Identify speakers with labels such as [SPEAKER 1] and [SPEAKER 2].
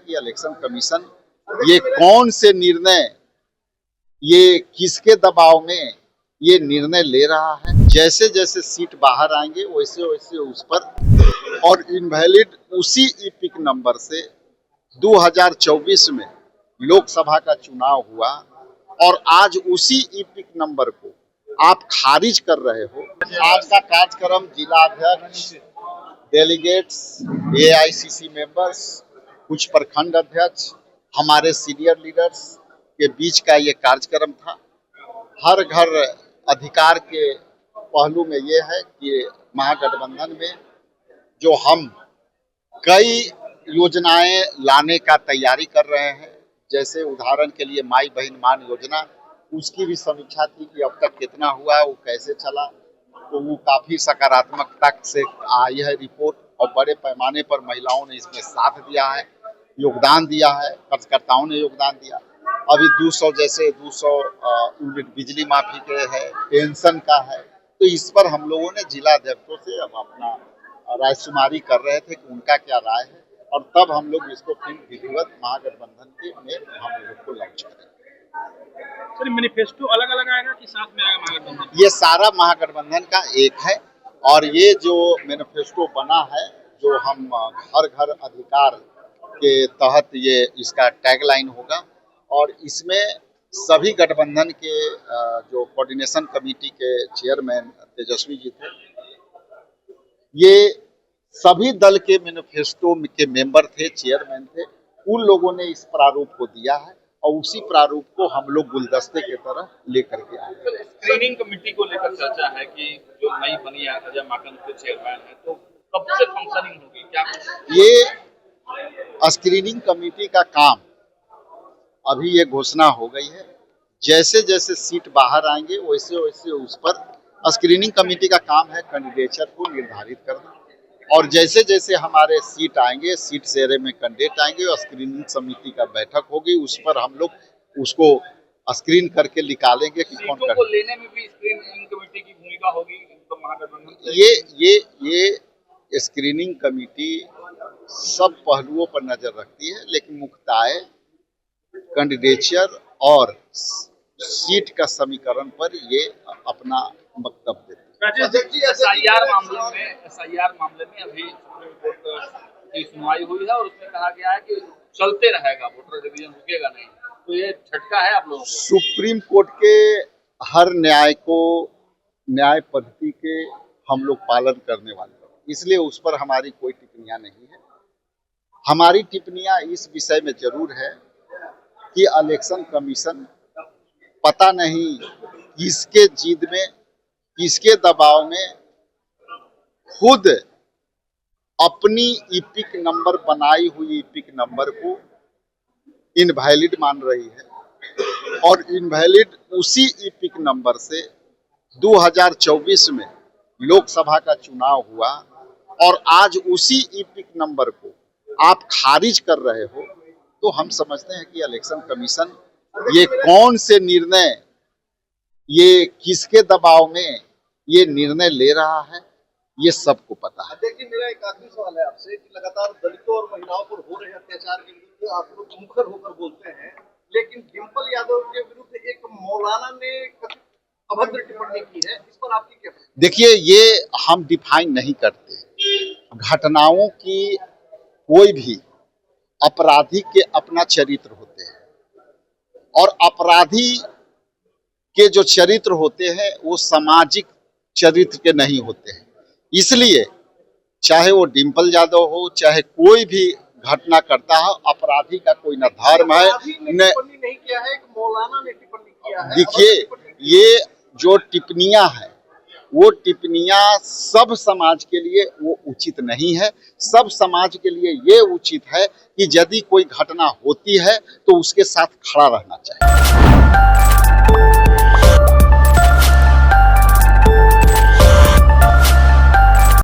[SPEAKER 1] कि election commission ये कौन से निर्णय, ये किसके दबाव में ये निर्णय ले रहा है। जैसे जैसे सीट बाहर आएंगे वैसे वैसे उस पर और इनवैलिड उसी ईपिक नंबर से 2024 में लोकसभा का चुनाव हुआ और आज उसी ईपिक नंबर को आप खारिज कर रहे हो। आज का कार्यक्रम जिला अध्यक्ष, डेलीगेट्स, एआईसीसी मेंबर्स, कुछ प्रखंड अध्यक्ष, हमारे सीनियर लीडर्स के बीच का ये कार्यक्रम था। हर घर अधिकार के पहलू में ये है कि महागठबंधन में जो हम कई योजनाएं लाने का तैयारी कर रहे हैं, जैसे उदाहरण के लिए माई बहन मान योजना, उसकी भी समीक्षा थी कि अब तक कितना हुआ, वो कैसे चला, तो वो काफी सकारात्मकता से आई है रिपोर्ट और बड़े पैमाने पर महिलाओं ने इसमें साथ दिया है, योगदान दिया है, कार्यकर्ताओं ने योगदान दिया। अभी 200 जैसे 200 यूनिट बिजली माफी के है, पेंशन का है, तो इस पर हम लोगों ने जिला अध्यक्षों से अब अपना रायशुमारी कर रहे थे कि उनका क्या राय है और तब हम लोग इसको फिर विधिवत महागठबंधन के में हम लोग को लॉन्च करेंगे।
[SPEAKER 2] सर, मैनिफेस्टो अलग अलग आएगा कि साथ में आएगा महागठबंधन?
[SPEAKER 1] ये सारा महागठबंधन का एक है और ये जो मैनिफेस्टो बना है, जो हम हर घर अधिकार के तहत ये इसका टैगलाइन होगा और इसमें सभी गठबंधन के जो कोऑर्डिनेशन कमेटी के चेयरमैन तेजस्वी जी थे, ये सभी दल के मैनिफेस्टो के मेंबर थे, चेयरमैन थे, उन लोगों ने इस प्रारूप को दिया है और उसी प्रारूप को हम लोग गुलदस्ते की तरह लेकर के आए।
[SPEAKER 2] स्क्रीनिंग कमेटी को लेकर चर्चा है कि जो नई बनी है अजय माकन के चेयरमैन है, तो कब से फंक्शनिंग होगी क्या?
[SPEAKER 1] ये स्क्रीनिंग कमेटी का काम अभी ये घोषणा हो गई है। जैसे जैसे सीट बाहर आएंगे वैसे वैसे उस पर स्क्रीनिंग कमेटी का काम है कैंडिडेचर को निर्धारित करना और जैसे जैसे हमारे सीट आएंगे, सीट शेयर में कैंडिडेट आएंगे और स्क्रीनिंग समिति का बैठक होगी, उस पर हम लोग उसको स्क्रीन करके निकालेंगे कि कौन
[SPEAKER 2] को लेने में भी स्क्रीनिंग कमेटी की भूमिका होगी तो महागठबंधन।
[SPEAKER 1] ये स्क्रीनिंग कमेटी सब पहलुओं पर नजर रखती है, लेकिन मुख्यतः कैंडिडेचर और सीट का समीकरण पर ये अपना वक्तव्य देते हैं।
[SPEAKER 2] एसआईआर मामले में अभी सुप्रीम कोर्ट की सुनवाई हुई है और उसमें कहा गया है कि चलते रहेगा, वोटर डिवीजन रुकेगा नहीं, तो ये झटका है आप लोगों को?
[SPEAKER 1] सुप्रीम कोर्ट के हर न्याय पद्धति के हम लोग पालन करने वाले हैं, इसलिए उस पर हमारी कोई टिप्पणियां नहीं है। हमारी टिप्पणियां इस विषय में जरूर है कि इलेक्शन कमीशन पता नहीं किसके जिद में, किसके दबाव में खुद अपनी ईपिक नंबर बनाई हुई ईपिक नंबर को इनवैलिड मान रही है और इनवैलिड उसी ईपिक नंबर से 2024 में लोकसभा का चुनाव हुआ और आज उसी ईपिक नंबर को आप खारिज कर रहे हो, तो हम समझते हैं कि इलेक्शन कमीशन ये कौन से निर्णय, ये किसके दबाव में ये निर्णय ले रहा है, ये सबको पता है।
[SPEAKER 3] देखिए, मेरा एक आखिरी सवाल है आपसे कि लगातार दलितों और महिलाओं पर हो रहे अत्याचार के विरुद्ध आप लोग मुखर होकर बोलते हैं, लेकिन डिम्पल यादव के विरुद्ध एक मौलाना ने अभद्र टिप्पणी की है, इस पर आपकी क्या?
[SPEAKER 1] देखिए, ये हम डिफाइन नहीं करते। घटनाओं की कोई भी अपराधी के अपना चरित्र होते हैं और अपराधी के जो चरित्र होते हैं वो सामाजिक चरित्र के नहीं होते हैं। इसलिए चाहे वो डिम्पल यादव हो, चाहे कोई भी घटना करता है, अपराधी का कोई न धर्म है न।
[SPEAKER 3] नहीं किया है, एक मौलाना ने टिप्पणी किया है।
[SPEAKER 1] देखिए, ये जो टिप्पणियां हैं वो टिप्पणियां सब समाज के लिए वो उचित नहीं है। सब समाज के लिए ये उचित है कि यदि कोई घटना होती है तो उसके साथ खड़ा रहना चाहिए।